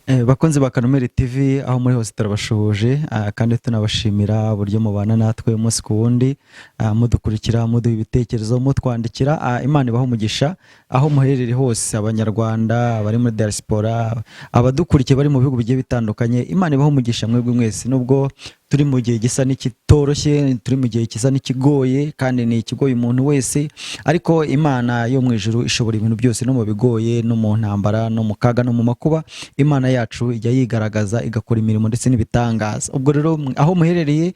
Bakunzi ba Karumeli TV aho muri hose turabashuje kandi tunabashimira buryo mubana natwe umunsi ku wundi mudukurikira muduha ibitekerezo mutwandikira Imana ibaho umugisha aho muherereye hose abanyarwanda abari muri diaspora abadukurikiye bari mu bihugu bigiye bitandukanye Imana ibaho umugisha mwebwe mwese nubwo turi mu gihe gisa n'ikitoroshye turi mu gihe gisa n'ikigoye kandi ni ikigoye umuntu wese ariko Imana yo mu ijuru ishobora ibintu byose no mu bigoye no mu ntambara no mu kaga no mu makuba Imana yacu ijya yigaragaza igakora imirimo ndetse n'ibitangaza. Ubwo rero aho muherereye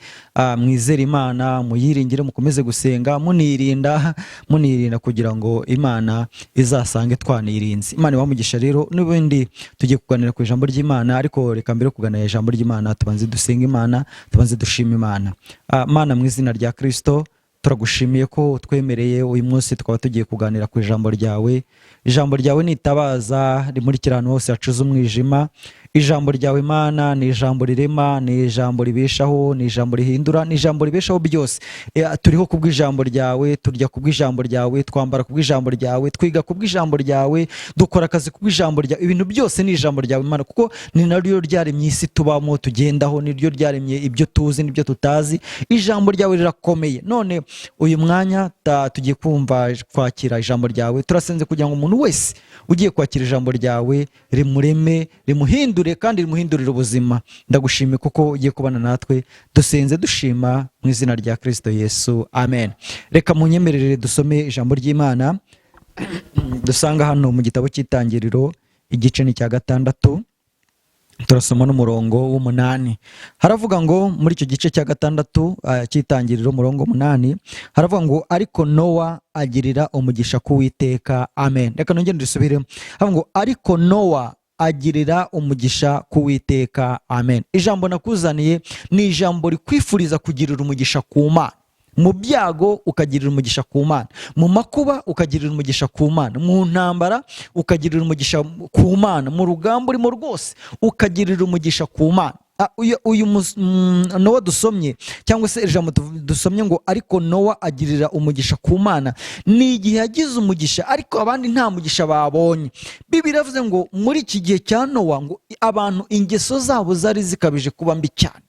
mwizera Imana muyiringire mukomeze gusenga munirinda kugira ngo Imana izasange twanirinze. Imana ibamugisha rero n'ubundi tugiye kuganira ku ijambo ry'Imana ariko reka mbere kuganira ijambo ry'Imana tubanze dusenga Imana tubanze dushima Imana. Mana mu izina rya Kristo turagushimiye ko twemereye uyu munsi tukaba tugiye kuganira ku ijambo ryawe. Ijambo ryawe nitabaza rimurikira ahantu hose hacuze umwijima. Ijambo ryawe Mana ni ijambo rirema, ni ijambo ribeshaho, ni ijambo rihindura, ni ijambo ribeshaho byose. Turiho kubw'ijambo ryawe, turya kubw'ijambo ryawe, twambara kubw'ijambo ryawe, twiga kubw'ijambo ryawe, dukora akazi kubw'ijambo ryawe. Ibintu byose ni ijambo ryawe Mana kuko ni naryo ryaremye isi tubamo tugendaho, niryo ryaremye ibyo tuzi n'ibyo tutazi. Ijambo ryawe rirakomeye. None uyu mwanya tugiye kwakira ijambo ryawe. Turasenze kugira ngo umuntu wese ugiye kwakira ijambo ryawe rimureme, rimuhindure kandi rimuhindurira ubuzima. Ndagushimiye kuko ugiye kubana natwe. Dusenze dushima mu izina rya Kristo Yesu. Amen. Reka munyemerere dusome ijambo ry'Imana dusanga hano mu gitabo cy'Itangiriro igice ni cya 6. Turasoma n'umurongo w'8. Haravuga ngo muri icyo gice cya 6 cy'Itangiriro umurongo 8 haravuga ngo ariko Nowa agirira umugisha ku Uwiteka. Amen. Reka nongere dusubire. Haravuga ngo ariko Nowa agirira umugisha ku Uwiteka. Amen. Ijambo nakuzaniye ni ijambo rikwifuriza kugirira umugisha ku Mana. Mu byago ukagirira umugisha ku Mana, mu makuba ukagirira umugisha ku Mana, mu ntambara ukagirira umugisha ku Mana, mu rugamba urimo rwose ukagirira umugisha ku Mana. Uyu Nowa dusomye cyangwa se ijambo dusomye ngo ariko Nowa agirira umugisha ku Mana, ni igihe yagize umugisha ariko abandi nta mugisha babonye. Bibiliya iravuze ngo muri iki gihe cya Nowa ngo abantu ingeso zabo zari zikabije kuba mbi cyane.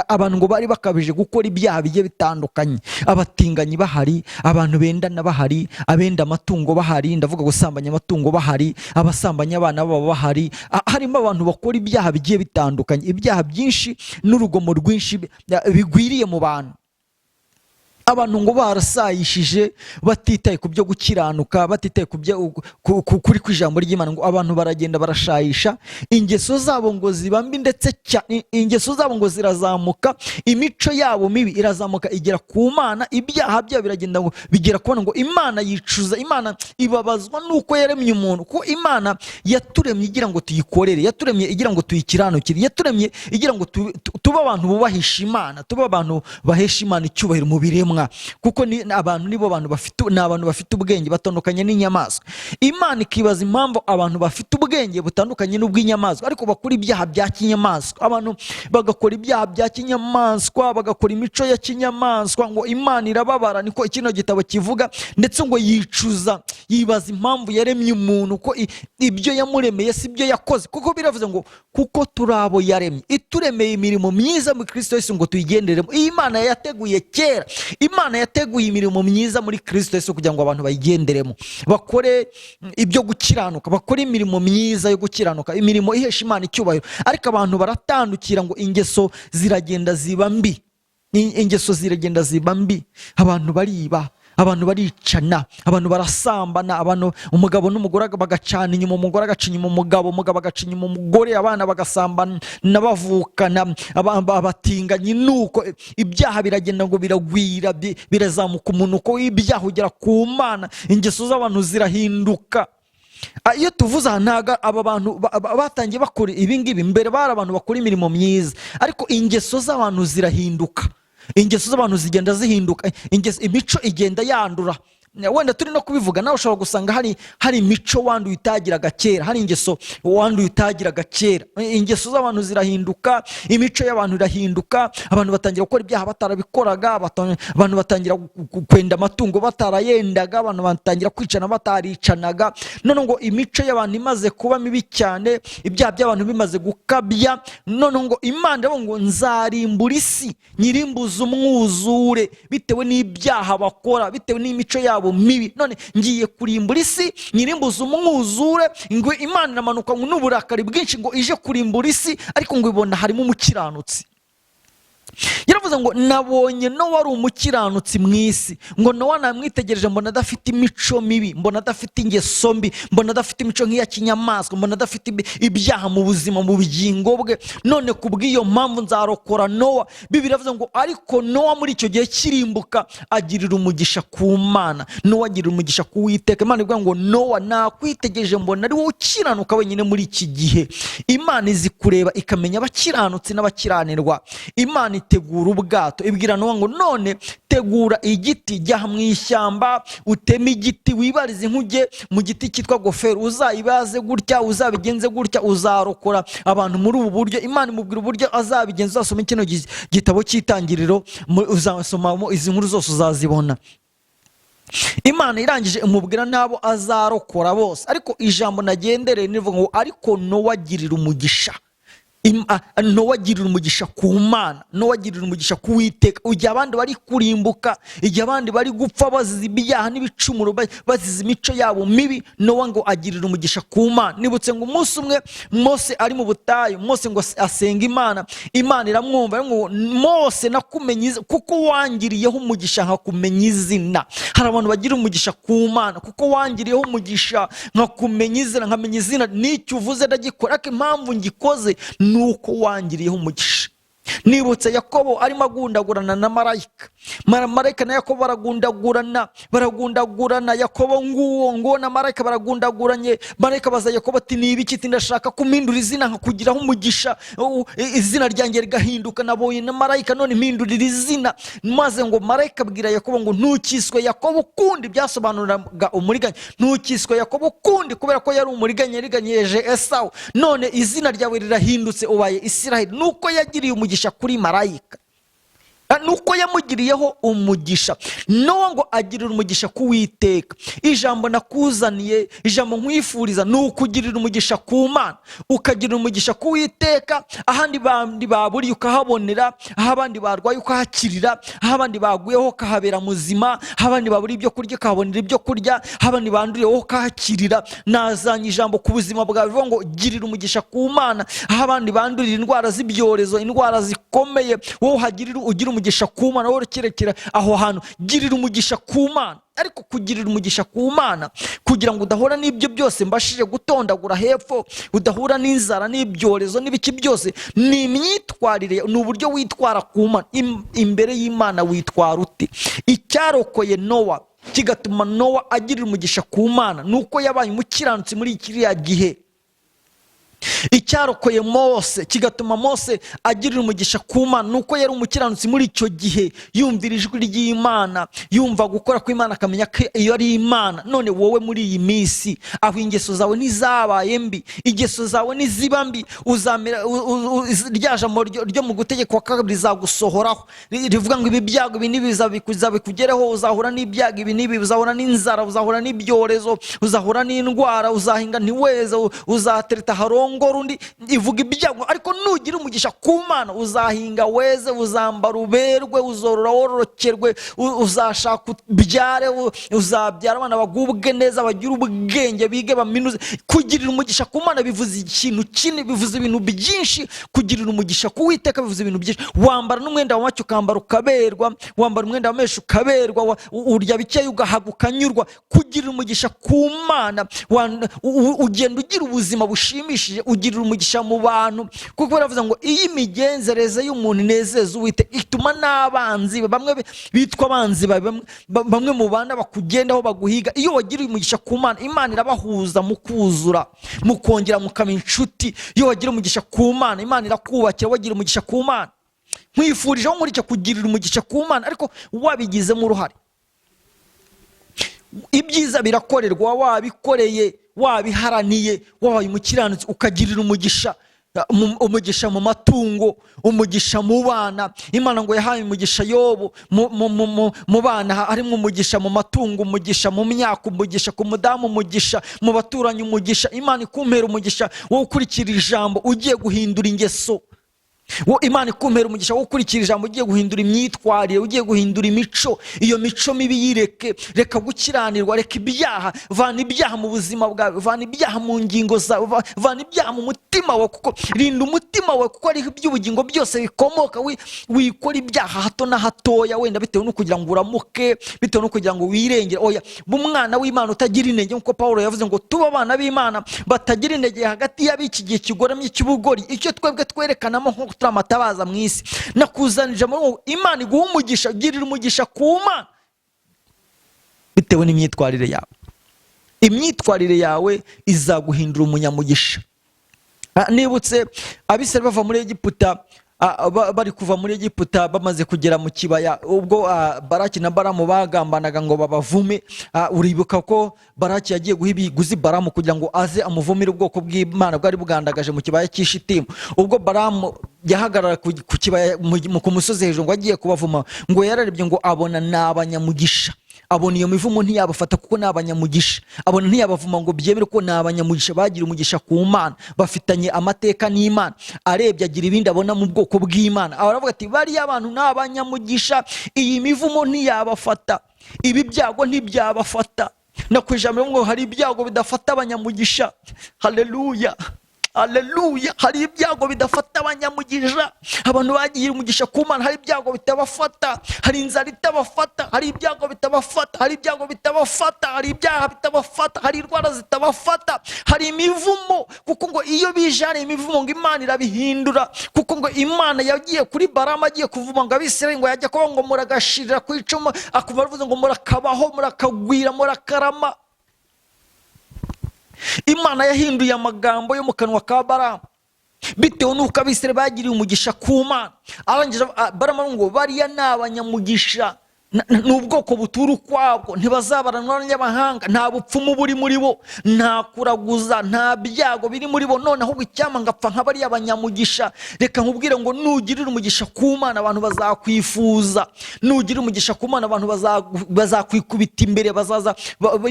Abantu ngo bari bakabije gukora ibyaha bigiye bitandukanye. Abatinganyi bahari, abantu bendana bahari, abenda amatungo bahari, ndavuga gusambanya amatungo bahari, abasambanya abana babo bahari. Harimo abantu bakora ibyaha bigiye bitandukanye, ibyaha byinshi n'urugomo rwinshi bigwiriye mu bantu. Abantu ngo barasayishije batitaye ku byo gukiranuka, batitaye kuri kw'ijambo ry'Imana, ngo abantu baragenda barashayisha, ingeso zabo ngo ziba mbi ndetse ingeso zabo ngo zirazamuka, imico yabo mibi irazamuka igera ku Mana, ibyaha byabo biragenda ngo bigera kubona ngo Imana yicuza, Imana ibabazwa nuko yaremye umuntu, ko Imana yaturemye igira ngo tuyikorere, yaturemye igira ngo tuyikiranukire, yaturemye igira ngo tube abantu bubahisha Imana, tube abantu bahesha Imana icyubahiro mu biremwa, kuko ni abantu nibo abantu bafite ubwenge batandukanye n'inyamaswa. Imana ikibaza impamvu abantu bafite ubwenge butandukanye n'ubw'inyamaswa ariko bakora ibyaha bya kinyamaswa. Abantu bagakora ibyaha bya kinyamaswa, bagakora imico ya kinyamaswa, ngo Imana irababara, niko kino gitabo kivuga, ndetse ngo yicuza, yibaza impamvu yaremye umuntu, ko ibyo yamuremeye si byo yakoze, kuko biravuze ngo kuko turabo yaremye, ituremeye imirimo myiza muri Kristo Yesu ngo tuyigenderemo. Iyi Imana yateguye kera. Imana yateguye imirimo myiza muri Kristo Yesu kugira ngo abantu bayigenderemo, bakore ibyo gukiranuka, bakore imirimo myiza yo gukiranuka, imirimo ihesha Imana icyubahiro. Ariko abantu baratandukira ngo ingeso ziragenda ziba mbi, ingeso ziragenda ziba mbi. Abantu bariba, abantu baricana, abantu barasambana, abantu umugabo n'umugore bagacana inyuma, umugore agaca inyuma umugabo, umugabo agaca inyuma umugore, abana bagasambana bavukana, abatinganyi. Nuko ibyaha biragenda ngo biragwira, birazamuka, umuntu uko ibyaha ugera ku Mana, ingeso z'abantu zirahinduka. Iyo tuvuze aha ntago aba bantu batangiye bakora ibingibi, mbere bari abantu bakora imirimo myiza, ariko ingeso z'abantu zirahinduka, ingeso z'abantu zigenda zihinduka, imico igenda yandura. wenda turi no kubivuga nawe ushobora gusanga hari imico wanduye utagiraga kera, hari ingeso wanduye utagiraga kera. Ingeso z'abantu zirahinduka, imico y'abantu irahinduka, abantu batangira gukora ibyaha batarabikoraga, abantu batangira kwenda amatungo batarayendaga, abantu batangira kwicana bataricanaga. None ngo imico y'abantu imaze kuba mibi cyane, ibyaha by'abantu bimaze gukabya, none ngo Imana ngo nzarimbura isi, nyirimbuza umwuzure bitewe n'ibyaha bakora, bitewe n'imico yabo mibi. None ngiye kurimbura isi, nyirimbuza umwuzure. Ngo Imana iramanuka n'uburakari bwinshi ngo ije kurimbura isi, ariko ngo ibona harimo umukiranutsi. Yaravuze ngo nabonye Nowa ari umukiranutsi mu isi, ngo Nowa namwitegereje mbona adafite imico mibi, mbona adafite ingeso mbi, mbona adafite imico nk'iya kinyamaswa, mbona adafite ibyaha mu buzima mu bugingo bwe. None kubw'iyo mpamvu nzarokora Nowa. Bibiliya iravuze ngo ariko Nowa muri icyo gihe kirimbuka agirira umugisha ku Mana. Nowa agirira umugisha ku Uwiteka. Imana ivuga ngo Nowa nakwitegereje mbona ari wowe ukiranuka wenyine muri iki gihe. Imana izi kureba ikamenya abakiranutsi n'abakiranirwa. Imana itegura ubwato, ibwira Nowa ngo none tegura igiti, jya mu ishyamba uteme igiti, wibarize inkuge mu giti cyitwa gofero, uzayibaze gutya, uzabigenze gutya, uzarokora abantu muri ubu buryo. Imana imubwira uburyo azabigenza. Uzasoma kino gitabo cy'Itangiriro, uzasomamo izi nkuru zose uzazibona. Imana irangije imubwira n'abo azarokora bose, ariko ijambo nagendereye nivuga ngo ariko Nowa agirira umugisha. Nowa agirira umugisha ku Mana, Nowa agirira umugisha ku Uwiteka. Igihe abandi bari kurimbuka, igihe abandi bari gupfa bazize ibyaha n'ibicumuro, bazize imico yabo mibi, Nowa ngo agirira umugisha ku Mana. Nibutse ngo umunsi umwe Mose ari mu butayu, Mose ngo asenga Imana, Imana iramwumva ngo Mose nakumenye kuko wangiriyeho umugisha nkakumenya izina. Hari abantu bagira umugisha ku Mana kuko wangiriyeho umugisha nkakumenya izina, nkamenya izina n'icyo uvuze ndagikora, ariko impamvu ngikoze nuko wangiriyeho umugisha. Nibutse Yakobo arimo agundagurana na marayika, marayika na Yakobo baragundagurana, Yakobo nguwo na marayika baragundaguranye. Marayika baza Yakobo ati ni ibiki? Ati ndashaka kumpindura izina nkakugiraho umugisha, izina ryanjye rigahinduka. Nabonye na marayika none mpindurira izina. Maze ngo marayika abwira Yakobo ngo ntukiswe Yakobo kundi, byasobanuraga umuriganya. Ntukiswe Yakobo kundi kubera ko yari umuriganya, yariganyeje Esawu. None izina ryawe rirahindutse ubaye Isiraheli. Nuko yagiriye umugisha kuri marayika, nuko yamugiriyeho umugisha. Nowa ngo agirira umugisha ku Uwiteka. Ijambo nakuzaniye, ijambo nkwifuriza ni ukugirira umugisha ku Mana, ukagirira umugisha ku Uwiteka. Ahandi bandi baburiye ukahabonera, aho abandi barwaye ukahakirira, aho abandi baguyeho ukahabera muzima, aho abandi baburiye ibyo kurya ukahabonera ibyo kurya, aho abandi banduriyeho ukahakirira. Nazanye ijambo ku buzima bwawe bivuga ngo girira umugisha ku Mana. Aho abandi bandurira indwara z'ibyorezo, indwara zikomeye, wowe uhagirira ugira umugisha ku Mana, wowe ukerekera aho hantu, girira umugisha ku Mana. Ariko kugirira umugisha ku Mana kugira ngo udahura n'ibyo byose mbashije gutondagura hepfo, udahura n'inzara n'ibyorezo n'ibiki byose, ni imyitwarire, ni uburyo witwara ku Mana. Imbere y'Imana witwara uti? Icyarokoye Nowa kigatuma Nowa agirira umugisha ku Mana nuko yabaye umukiranutsi muri kiriya gihe. Icyarokoye Mose kigatuma Mose agirira umugisha ku Mana nuko yari umukiranutsi muri icyo gihe, yumvira ijwi ry'Imana, yumva gukora kw'Imana, akamenya ko iyo ari Imana. None wowe muri iyi minsi aho ingeso zawe ntizabaye mbi, ingeso zawe niziba mbi, uzamera rya jambo ryo mu Gutegeka 2 rizagusohoraho rivuga ngo ibi byago ibi nibi bizabikugereho, uzahura n'ibyago ibi nibi, uzahura n'inzara, uzahura n'ibyorezo, uzahura n'indwara, uzahinga ntiweze, uzatereta harongo undi. Ivuga ibyago, ariko nugira umugisha ku Mana uzahinga weze, uzambara uberwe, uzorora wororokerwe, uzashaka ubyare, uzabyara abana bagubwe neza, bagira ubwenge, bige baminuze. Kugirira umugisha ku Mana bivuze ikintu kinini, bivuze ibintu byinshi. Kugirira umugisha ku Uwiteka bivuze ibintu byinshi. Wambara n'umwenda w'amacyo ukambara ukaberwa, wambara umwenda w'amesha ukaberwa, urya bikeya ugahaga ukanyurwa. Kugirira umugisha ku Mana ugenda ugira ubuzima bushimishije, ugirira umugisha mu bantu, kuko baravuze ngo iyi migenzereze y'umuntu inezeza Uwiteka, ituma n'abanzi bamwe bitwa abanzi, bamwe mu bana bakugendaho baguhiga. Iyo wagiriye umugisha ku Mana, Imana irabahuza mu kuzura, mukongera mukaba inshuti. Iyo wagiriye umugisha ku Mana, Imana irakubakira. Wagira umugisha ku Mana, nkwifurije aho nkurikije kugirira umugisha ku Mana, ariko wabigizemo uruhare. ibyiza birakorerwa, wabikoreye, wabiharaniye, wabaye umukiranutsi, ukagirira umugisha, umugisha mu matungo, umugisha mu bana. Imana ngo yahaye umugisha Yobu mu bana harimo umugisha, mu matungo umugisha, mu myaka umugisha, ku mudamu umugisha, mu baturanyi umugisha. Imana ikumpera umugisha wo gukurikira ijambo ugiye guhindura ingeso. Imana ikumpera umugisha wo gukurikira ijambo ugiye guhindura imyitwarire, ugiye guhindura imico. Iyo mico mibi yireke, reka gukiranirwa, reka ibyaha, vana ibyaha mu buzima bwawe, vana ibyaha mu ngingo zawe, vana ibyaha mu mutima wawe, kuko rinda umutima wawe, kuko ariho iby'ubugingo byose bikomoka. Wikora ibyaha hato na hatoya, wenda bitewe no kugira ngo uramuke, bitewe no kugira ngo wirengere. Oya, umwana w'Imana utagira intege, nkuko Pawulo yavuze ngo tuba abana b'Imana batagira intege hagati y'ab'iki gihe kigoramye cy'ubugori. Icyo twebwe twerekanamo nko turamatabaza mu isi, nakuzanije muri Imana iguha umugisha, girira umugisha ku Mana bitewe n'imyitwarire yawe. Imyitwarire yawe izaguhindura umunyamugisha. Nibutse Abisirayeli bava muri Egiputa, bari kuva muri Egiputa bamaze kugera mu kibaya, ubwo Baraki na Baramu bagambanaga ngo babavume. Uribuka ko Baraki yagiye guha ibiguzi Baramu kugira ngo aze amuvumire ubwoko bw'Imana bwari bugandagaje mu kibaya cy'Ishitimu. Ubwo Baramu yahagarara ku kibaya ku musozi hejuru ngo agiye kubavuma, ngo yararebye ngo abona n'abanyamugisha, abona iyo mivumo ntiyabafata kuko n'abanyamugisha, abona ntiyabavuma ngo byemere ko n'abanyamugisha, bagira umugisha ku Mana, bafitanye amateka n'Imana. Arebye agira ibindi abona mu bwoko bw'Imana, aravuga ati bariya abantu n'abanyamugisha, iyi mivumo ntiyabafata, ibi byago ntibyabafata. Nakwijambo ngo hari ibyago bidafata abanyamugisha. Haleluya, haleluya. Hari ibyago bidafata abanyamugisha, abantu bagiye umugisha ku Mana. Hari ibyago bitabafata, hari inzara itabafata, hari ibyago bitabafata, hari ibyago bitabafata, hari ibyaha bitabafata, hari indwara zitabafata, hari imivumo. Kuko ngo iyo bijane imivumo ngo Imana irabihindura. Kuko ngo Imana yagiye kuri Baramu agiye kuvuma ngo Abisirayeli ngo yajya kuba ngo muragashirira ku icumu, akumva avuze ngo murakabaho, murakagwira, murakarama. Imana yahinduye amagambo yo mu kanwa ka Baramu bitewe n'uko Abisirayeli bagiriye umugisha ku Mana. Arangije Baramu ngo bariya n'abanyamugisha, n'ubwoko butura ukwabwo, ntibazabaranwa n'abanyamahanga, nta bupfumu buri muri bo, nta kuraguza, nta byago biri muri bo. None ahubwo icyama ngapfa nka bariya abanyamugisha. Reka nkubwire ngo nugirira umugisha ku Mana abantu bazakwifuza, nugirira umugisha ku Mana abantu bazakwikubita imbere, bazaza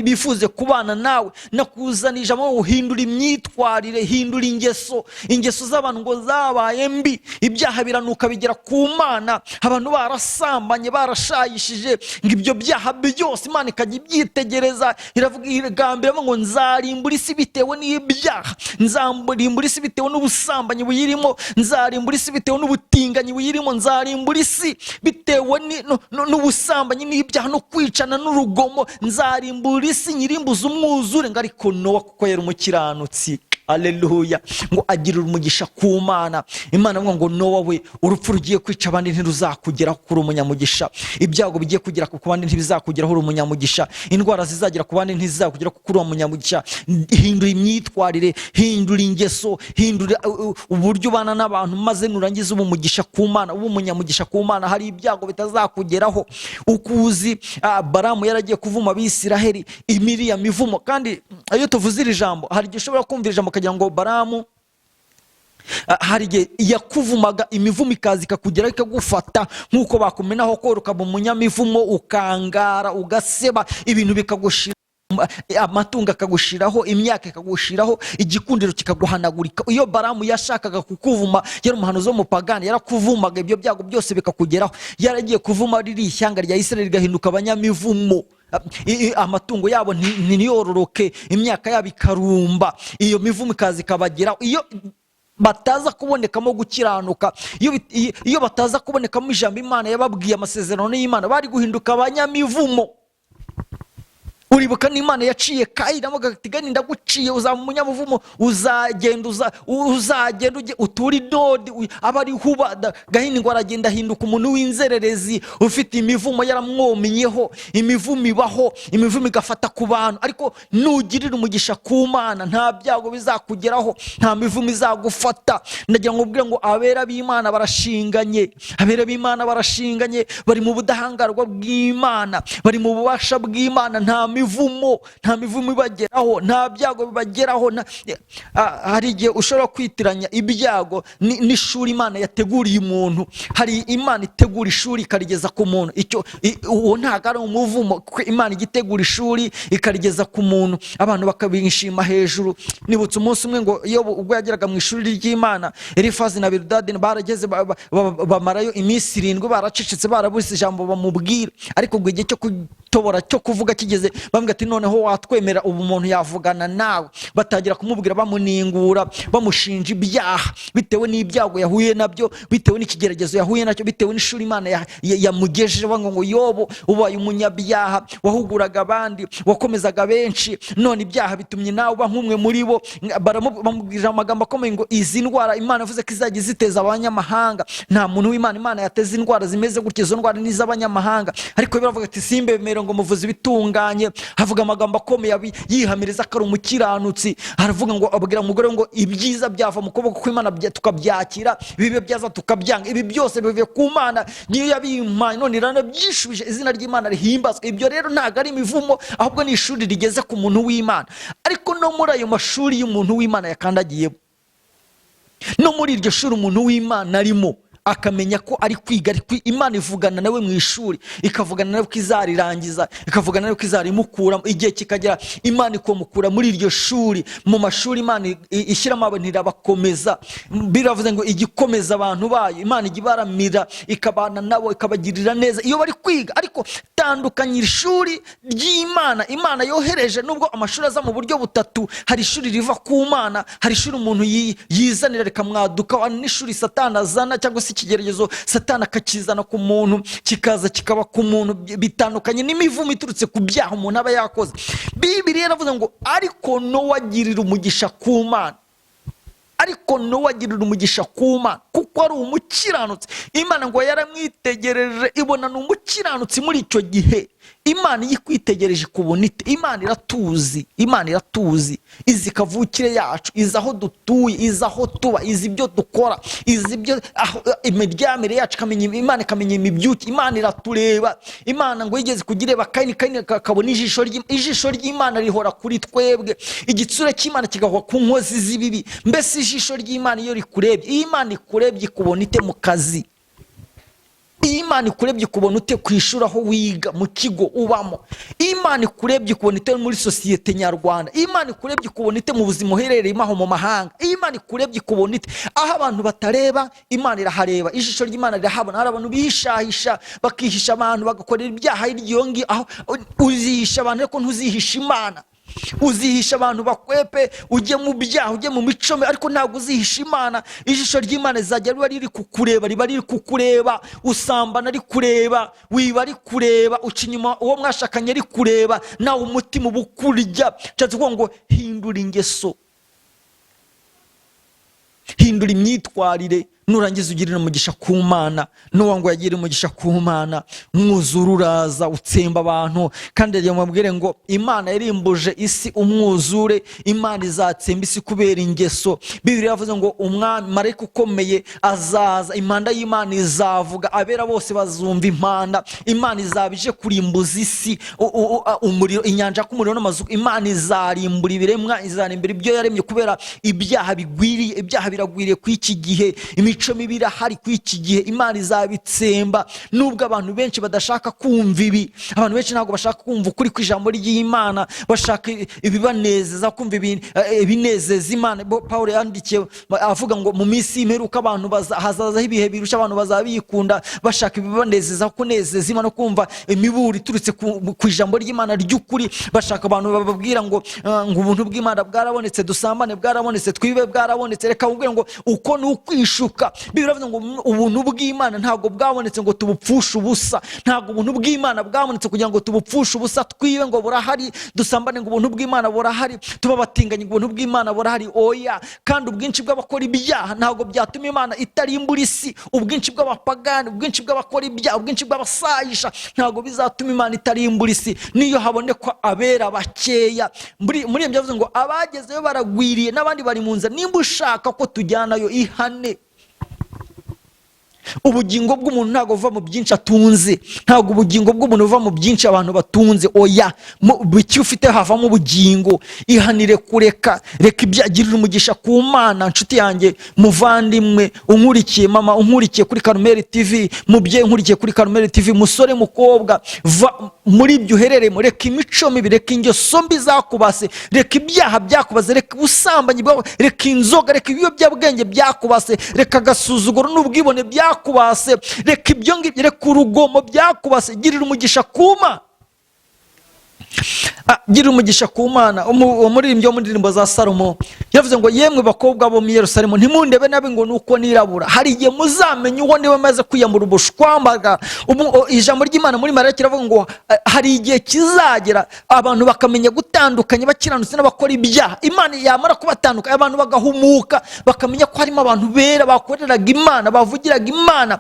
bifuze kubana nawe. Nakuzanije amahoro, hindura imyitwarire, hindura ingeso. Ingeso z'abantu ngo zabaye mbi, ibyaha biranuka bigera ku Mana, abantu barasambanye, barashayishije, ngo ibyo byaha byose Imana ikajya ibyitegereza. Iravuga igambira ngo nzarimbura isi bitewe n'ibyaha, nzarimbura isi bitewe n'ubusambanyi buyirimo, nzarimbura isi bitewe n'ubutinganyi buyirimo, nzarimbura isi bitewe n'ubusambanyi n'ibyaha no kwicana n'urugomo, nzarimbura isi nyirimbuza umwuzure. Ngo ariko Nowa kuko yari umukiranutsi, haleluya, ngo agirira umugisha ku Mana. Imana ngo Nowa we, urupfu rugiye kwica abandi ntiruzakugeraho kuri umunyamugisha, ibyago bigiye kugera ku bandi ntibizakugeraho uri umunyamugisha, indwara zizagera ku bandi ntizizakugeraho kuri uwo munyamugisha. Hindura imyitwarire, hindura ingeso, hindura uburyo ubana n'abantu, maze nurangiza uba umugisha ku Mana, uba umunyamugisha ku Mana, hari ibyago bitazakugeraho. Ukuzi Baramu yaragiye kuvuma Abisirayeli imiriya mivumo. Kandi iyo tuvuze iri jambo, hari igihe ushobora kumvira ijambo kagira ngo Baramu hari igihe yakuvumaga imivumo ikaza ikakugeraho ikagufata, nk'uko bakumenaho ko ukaba umunyamivumo, ukangara, ugaseba, ibintu bikagushira, amatungo akagushiraho, imyaka ikagushiraho, igikundiro kikaguhanagurika. Iyo Baramu yashakaga kukuvuma, yari umuhanuzi w'umupagani, yarakuvumaga, ibyo byago byose bikakugeraho. Yaragiye kuvuma riri ishyanga rya Isirayeli rigahinduka abanyamivumo, amatungo yabo ntiyororoke, imyaka yabo ikarumba, iyo mivumo ikaza ikabageraho. Iyo bataza kubonekamo gukiranuka, iyo bataza kubonekamo ijambo Imana yababwiye, amasezerano y'Imana, bari guhinduka abanyamivumo. Uribuka n'Imana yaciye Kayini, avuga ati gani ndaguciye, uzaba umunyamuvumo, uzagenda ujye utura idodi, aba ari huba. Gahini ngo aragenda ahinduka umuntu w'inzererezi, ufite imivumo yaramwomenyeho. Imivumo ibaho, imivumo igafata ku bantu, ariko nugirira umugisha ku Mana nta byago bizakugeraho, nta mivumo izagufata. Ndagira ngo ubwire ngo abera b'Imana barashinganye, abera b'Imana barashinganye, bari mu budahangarwa bw'Imana, bari mu bubasha bw'Imana. Nta mivumo ibageraho, nta byago bibageraho. Hari igihe ushobora kwitiranya ibyago n'ishuri Imana yateguriye umuntu. Hari Imana itegura ishuri ikarigeza ku muntu, uwo ntabwo ari umuvumo, kuko Imana igitegura ishuri ikarigeza ku muntu, abantu bakabishima hejuru. Nibutse umunsi umwe ngo iyo ubwo yageraga mu ishuri ry'Imana, Elifazi na Biludadi barageze bamarayo iminsi 7 baracecetse, barabuze ijambo bamubwira. Ariko ngo igihe cyo kutobora cyo kuvuga kigeze, bambwira ati noneho watwemera ubu umuntu yavugana nawe. Batangira kumubwira, bamuningura, bamushinja ibyaha bitewe n'ibyago yahuye nabyo, bitewe n'ikigeragezo yahuye nacyo, bitewe n'ishuri Imana yamugejeje. Ngo Yobu ubaye umunyabyaha, wahuguraga abandi, wakomezaga benshi, none ibyaha bitumye nawe uba nk'umwe muri bo. Bamubwira amagambo akomeye ngo izi ndwara Imana yavuze ko izajya ziteza abanyamahanga, nta muntu w'Imana yateza indwara zimeze gutya, izo ndwara ni iz'abanyamahanga. Ariko biravuga ati simbemere ngo muvuze ibitunganye. Havuga amagambo akomeye yihamiriza ko ari umukiranutsi. Haravuga ngo abwira umugore ngo ibyiza byava mu kuboko kw'Imana tukabyakira, bibe byaza tukabyanga. Ibi byose bivuye ku Mana, niyo yabimpaye, none iranabyishubije, izina ry'Imana rihimbazwe. Ibyo rero ntabwo ari imivumo, ahubwo ni ishuri rigeze ku muntu w'Imana. Ariko no muri ayo mashuri y'umuntu w'Imana yakandagiyemo, no muri iryo shuri umuntu w'Imana arimo, akamenya ko ari kwiga, Imana ivugana nawe mu ishuri, ikavugana nawe ko izarirangiza, ikavugana nawe ko izarimukura. Igihe kikagera Imana ikomukura muri iryo shuri. Mu mashuri Imana ishyiramo abantu irabakomeza. Biravuze ngo igikomeza abantu bayo, Imana igibaramira, ikabana nabo, ikabagirira neza iyo bari kwiga. Ariko tandukanye ishuri ry'Imana Imana yohereje. Nubwo amashuri aza mu buryo butatu, hari ishuri riva ku Mana, hari ishuri umuntu yizanira rikamwaduka, n'ishuri Satani azana, cyangwa se ikigeragezo Satani akakizana ku muntu, kikaza kikaba ku muntu. Bitandukanye n'imivumo iturutse ku byaha umuntu aba yakoze. Bibiliya yaravuze ngo ariko Nowa agirira umugisha ku Mana, ariko Nowa agirira umugisha ku Mana kuko ari umukiranutsi. Imana ngo yaramwitegereje ibona ni umukiranutsi. Muri icyo gihe Imana yikwitegereje kubona ite? Imana iratuzi, Imana iratuzi, izi kavukire yacu, izi aho dutuye, izi aho tuba, izi ibyo dukora, izi ibyo imiryamire yacu, Imana ikamenya imibyuki. Imana iratureba. Imana ngo yigeze kugireba Kayini kakabona ijisho ry'Imana rihora kuri twebwe, igitsure cy'Imana kigahwa ku nkozi z'ibibi. Mbese ijisho ry'Imana iyo rikurebye, iyo Imana ikurebye ikubona ite mu kazi? Imana ikurebye kubona ute ku ishuri aho wiga, mu kigo ubamo? Imana ikurebye kubona ite muri sosiyete nyarwanda? Imana ikurebye kubona ite mu buzima uherereyemo aho mu mahanga? Imana ikurebye kubona ite aho abantu batareba? Imana irahareba. Ijisho ry'Imana rirahabona. Hari abantu bihishahisha, bakihisha abantu, bagakorera ibyaha hirya ngiyo. Aho uzihisha abantu ariko ntuzihisha Imana. Uzihisha abantu bakwepe, ujye mu byaha, ujye mu mico, ariko ntabwo uzihisha Imana. Ijisho ry'Imana rizajya riba riri kukureba, riba riri kukureba. Usambana ari kureba, wiba ari kureba, uca inyuma uwo mwashakanye ari kureba, nawe umutima uba ukurya. Nshatse kuvuga ngo hindura ingeso, hindura imyitwarire, nurangiza ugirira umugisha ku Mana. Nowa ngo yagirira umugisha ku Mana, umwuzure uraza utsemba abantu. Kandi yagiye mubwire ngo Imana yarimbuje isi umwuzure, Imana izatsemba isi kubera ingeso. Bibiliya yavuze ngo umwami marayika ukomeye azaza, impanda y'Imana izavuga, abera bose bazumva impanda. Imana izabije kurimbuza isi, umuriro, inyanja k'umuriro n'amazuku. Imana izarimbura ibiremwa, izarimbura ibyo yaremye kubera ibyaha bigwiriye. Ibyaha biragwiriye ku iki gihe, imico mibi irahari ku iki gihe. Imana izabitsemba. Nubwo abantu benshi badashaka kumva ibi, abantu benshi ntabwo bashaka kumva ukuri kw'ijambo ry'Imana, bashaka ibibanezeza, kumva ibinezeza Imana. Pawulo yandikiye avuga ngo mu minsi y'imperuka abantu hazazaho ibihe birusha, abantu bazabikunda, bashaka ibibanezeza, kunezeza Imana, kumva imiburo iturutse ku ijambo ry'Imana ry'ukuri. Bashaka abantu bababwira ngo ubuntu bw'Imana bwarabonetse, dusambane bwarabonetse, twibe bwarabonetse. Reka ubwire ngo uko ni ukwishuka. Bibiliya iravuga ngo ubuntu bw'Imana ntabwo bwabonetse ngo tubupfushe ubusa. Ntabwo ubuntu bw'Imana bwabonetse kugira ngo tubupfushe ubusa. Twibe ngo burahari, dusambane ngo ubuntu bw'Imana burahari, tuba batinganye ngo ubuntu bw'Imana burahari. Oya. Kandi ubwinshi bw'abakora ibyaha ntabwo byatuma Imana itarimbura isi. Ubwinshi bw'abapagani, ubwinshi bw'abakora ibyaha, ubwinshi bw'abasayisha ntabwo bizatuma Imana itarimbura isi. Niyo haboneka abera bakeya. Muri ibyo byavuze ngo abagezeyo baragwiriye n'abandi bari mu nzira. Nimba ushaka ko tujyanayo, ihane. ubugingo bw'umuntu ntabwo buva mu byinshi atunze, ntabwo ubugingo bw'umuntu buva mu byinshi abantu batunze, oya, biki ufite havamo ubugingo. Ihanire kureka, reka ibyagirira umugisha ku Mana. Nshuti yanjye, muvandimwe unkurikiye, mama unkurikiye kuri Karumeli TV, mubyeyi unkurikiye kuri Karumeli TV, musore mukobwa, va muri ibyo uherereyemo, reka imico mibi, reka ingeso mbi zakubase, reka ibyaha byakubase, reka ubusambanyi bwawe, reka inzoga, reka ibiyobyabwenge byakubase, reka agasuzuguro n'ubwibone byakubase, reka ibyo ngibyo, reka urugomo byakubase. Girira umugisha ku Mana, girira umugisha ku Mana. Umuririmbyi wo mu ndirimbo za Salomo yavuze ngo yemwe bakobwa bo mu Yerusalemu, ntimundebe nabi ngo nuko nirabura, hari igihe muzamenya uwo ndiwe maze kwiyambura ubushwambaga. Ijambo ry'Imana muri Maraki ravuga ngo hari igihe kizagera abantu bakamenya gutandukanya abakiranutsi n'abakora ibyaha. Imana yamara kubatandukanya, abantu bagahumuka, bakamenya ko harimo abantu bera bakoreraga Imana, bavugiraga Imana.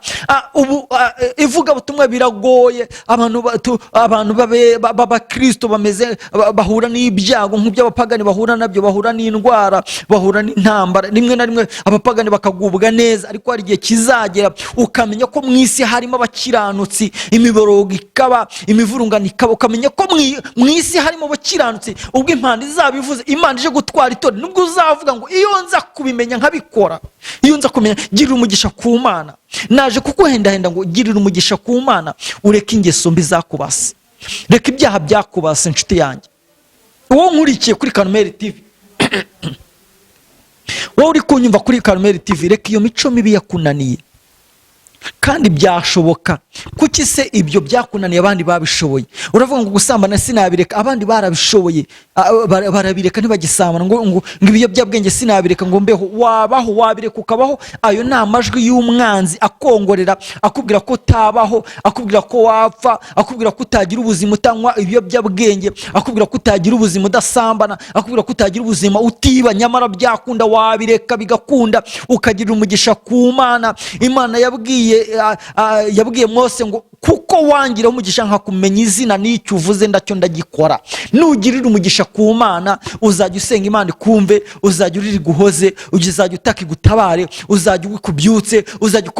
Ivuga butumwa biragoye, abantu b'abakristo bameze bahura n'ibyago nk'iby'abapagani bahura nabyo, bahura n'indwara, bahura n'intambara. Rimwe na rimwe abapagani bakagubwa neza, ariko hari igihe kizagera ukamenya ko mu isi harimo abakiranutsi, imiborogo ikaba, imivurungano ikaba, ukamenya ko mu isi harimo abakiranutsi. Ubwo impanda izaba ivuze, Imana ije gutwara itorero, nubwo uzavuga ngo iyo nza kubimenya nkabikora, iyo nza kumenya. Girira umugisha ku Mana. Naje kukuhendahenda ngo girira umugisha ku Mana, ureke ingeso mbi zakubase, reka ibyaha byakubase. Nshuti yanjye, wowe nkurikiye kuri Karumeli TV, wowe uri kunyumva kuri Karumeli TV, reka iyo mico mibi yakunaniye, kandi byashoboka. Kuki se ibyo byakunaniye abandi babishoboye? Uravuga ngo gusambana sinabireka, abandi barabishoboye, barabireka ntibagisambana. ngo ibiyobyabwenge sinabireka ngo mbeho. Wabaho, wabireka ukabaho. Ayo ni amajwi y'umwanzi akongorera, akubwira ko utabaho, akubwira ko wapfa, akubwira ko utagira ubuzima utanywa ibiyobyabwenge, akubwira ko utagira ubuzima udasambana, akubwira ko utagira ubuzima utiba. Nyamara byakunda, wabireka bigakunda, ukagirira umugisha ku Mana. Imana yabwiye Mose ngo kuko wangira umugisha nkakumenya izina n'icyo uvuze ndacyo ndagikora. Nugirira umugisha ku Mana, uzajya usenga Imana ikumve, uzajya urira guhoze, uzajya utaka igutabare, uzajya ukubyutse, uzajya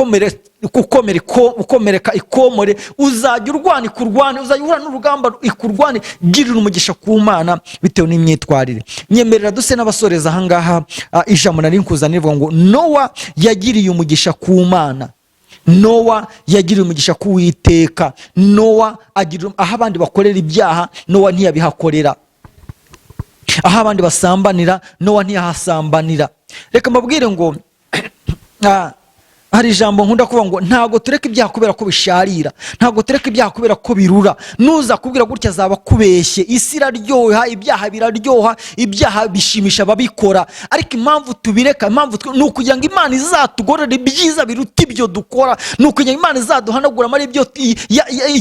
ukomereka ikomore, uzajya urwana ikurwane, uzajya uhura n'urugamba ikurwane. Girira umugisha ku Mana bitewe n'imyitwarire. Nyemerera duse n'abasoreza ahangaha. Ijambo nari nkuzanira rivuga ngo Nowa yagiriye umugisha ku Mana. Nowa yagiriye umugisha ku Uwiteka. Nowa aho abandi bakorera ibyaha, Nowa ntiyabihakorera. Aho abandi basambanira, Nowa ntiyahasambanira. Reka mbabwire ngo hari ijambo nkunda kuvuga ngo ntago tureka ibyaha kubera ko bisharira, ntago tureka ibyaha kubera ko birura. Nuza kubwira gutya azaba kubeshye. Isi iraryoha, ibyaha biraryoha, ibyaha bishimisha ababikora, ariko impamvu tubireka, ni ukugira ngo Imana izatugorore ibyiza biruta ibyo dukora, ni ukugira ngo Imana izaduhanagura muri ibyo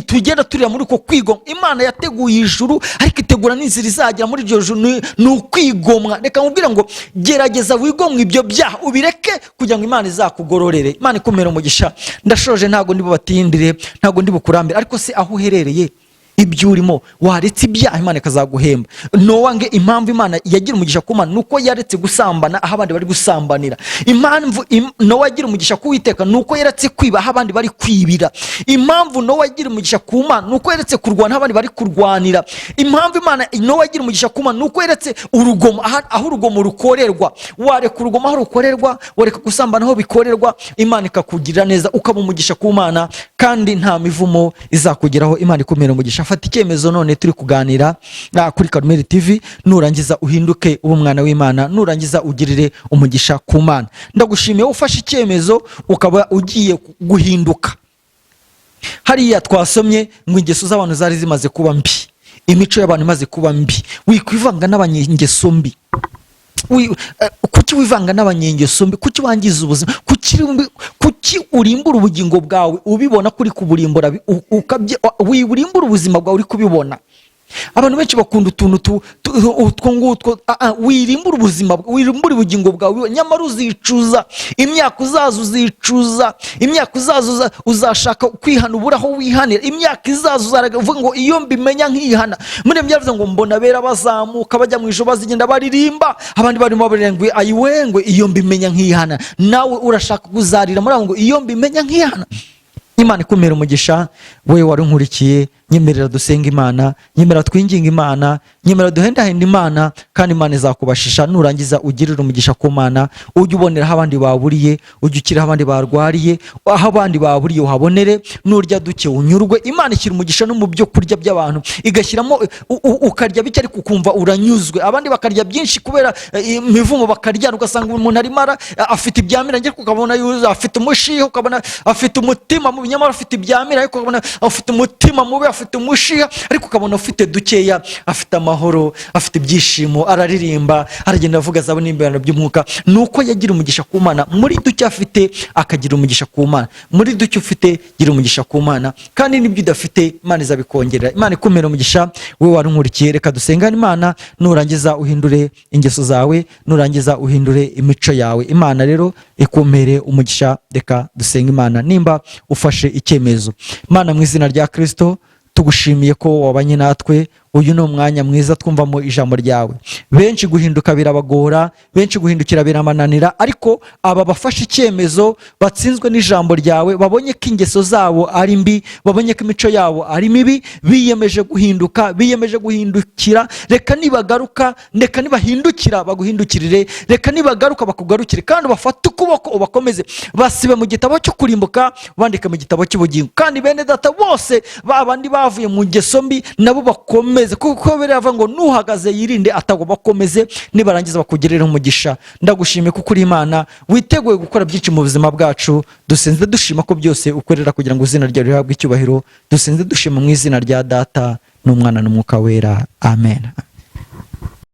tugenda turira muri uko kwigomwa. Imana yateguye ijuru, ariko itegura n'inzira izagera muri iryo juru, ni ukwigomwa. Reka nkubwire ngo gerageza wigomwe ibyo byaha, ubireke kugira ngo Imana izakugororere. Imana ikumira umugisha. Ndashoje, ntago ndi bubatindire, ntago ndi bukurambire, ariko se aho uherereye ibyo urimo waretse ibyaha, Imana ikazaguhemba. Nowa nge impamvu Imana yagira umugisha ku Mana nuko yaretse gusambana aho abandi bari gusambanira. Impamvu Nowa yagira umugisha ku Uwiteka nuko yaretse kwiba aho abandi bari kwibira. Impamvu Nowa yagira umugisha ku Mana nuko yaretse kurwana aho abandi bari kurwanira. Impamvu Nowa yagira umugisha ku Mana nuko yaretse urugomo aho urugomo rukorerwa. Wareka urugomo aho rukorerwa, wareka gusambana aho bikorerwa, Imana ikakugirira neza, ukaba umugisha ku Mana, kandi nta mivumo izakugeraho. Imana ikumira umugisha. Fata icyemezo none turi kuganira kuri Karumeli TV, nurangiza uhinduke ube umwana w'Imana, nurangiza ugirire umugisha ku Mana. Ndagushimiye ufashe icyemezo ukaba ugiye guhinduka. Hariya twasomye ngo ingeso z'abantu zari zimaze kuba mbi, imico y'abantu imaze kuba mbi. Wikwivanga n'abanyengeso mbi. Kuki wivanga n'abanyengeso mbi? Kuki wangiza ubuzima? Kuki urimbura ubugingo bwawe ubibona kuri kuburimbura? Wiburimbura ubuzima bwawe uri kubibona. abantu benshi bakunda utuntu utwo ngutwo. Wirimbura ubuzima, wirimbura ubugingo bwawe, nyamara uzicuza. Imyaka uzaza uzicuza, imyaka uzaza uzashaka kwihana ubura aho wihanira, imyaka izaza uzaravuga ngo iyo mbimenya nkihana. Muri byavuze ngo mbona bera bazamuka bajya mu ijoro bazigenda baririmba, abandi barimo barengwe ayiwengwe iyo mbimenya nkihana. Nawe urashaka kuzarira muri ngo iyo mbimenya nkihana. Imana ikumera umugisha. Wewe wari nkurikiye, nyemerera dusenga Imana, nyemerera twinginga Imana, nyemerera duhendahenda Imana, kandi Imana izakubashisha. Nurangiza ugirira umugisha ku Mana, ujye ubonera aho abandi baburiye, ujye ukira aho abandi barwariye, aho abandi baburiye uhabonere, nurya duke unyurwe. Imana ishyira umugisha no mu byo kurya by'abantu, igashyiramo ukarya bike ariko ukumva uranyuzwe. Abandi bakarya byinshi kubera imivumo bakarya, ugasanga umuntu arimo afite ibyamira, ariko ukabona afite umushiha, ukabona afite umutima mubi, nyamara afite ibyamira, ariko ukabona afite umutima mubi, afite umushiha, ariko ukabona ufite dukeya, afite amahoro, afite ibyishimo, araririmba, aragenda avuga zabo n'imbere by'umwuka. Nuko yagira umugisha ku Mana. Muri duke afite akagira umugisha ku Mana, muri duke ufite gira umugisha ku Mana, kandi n'ibyo udafite Imana izabikongerera. Imana ikumera umugisha. Wewe wari nkurikiye, reka dusengane Imana, nurangiza uhindure ingeso zawe, nurangiza uhindure imico yawe. Imana rero ikumere umugisha. Reka dusenga Imana. Nimba ufashe icyemezo, Imana mu izina rya Kristo tugushimiye ko wabanye natwe. Uyu ni umwanya mwiza twumvamo ijambo ryawe. Benshi guhinduka birabagora, benshi guhindukira biramananira, ariko aba bafashe icyemezo, batsinzwe n'ijambo ryawe, babonye ko ingeso zabo ari mbi, babonye ko imico yabo ari mibi, biyemeje guhinduka, biyemeje guhindukira. Reka nibagaruka, reka nibahindukira baguhindukirire, reka nibagaruka bakugarukire, kandi bafate ukuboko ubakomeze, basibe mu gitabo cyo kurimbuka, bandike mu gitabo cy'ubugingo. Kandi bene data bose babandi bavuye mu ngeso mbi nabo bakomeze, kuko biravuga ngo nuhagaze yirinde atagwa bakomeze, nibarangiza bakugirira umugisha. Ndagushimiye kuko uri Imana witeguye gukora byinshi mu buzima bwacu. Dusenze dushima ko byose ukorera kugira ngo izina ryawe rihabwe icyubahiro. Dusenze dushima mu izina rya Data n'Umwana n'Umwuka wera. Amen.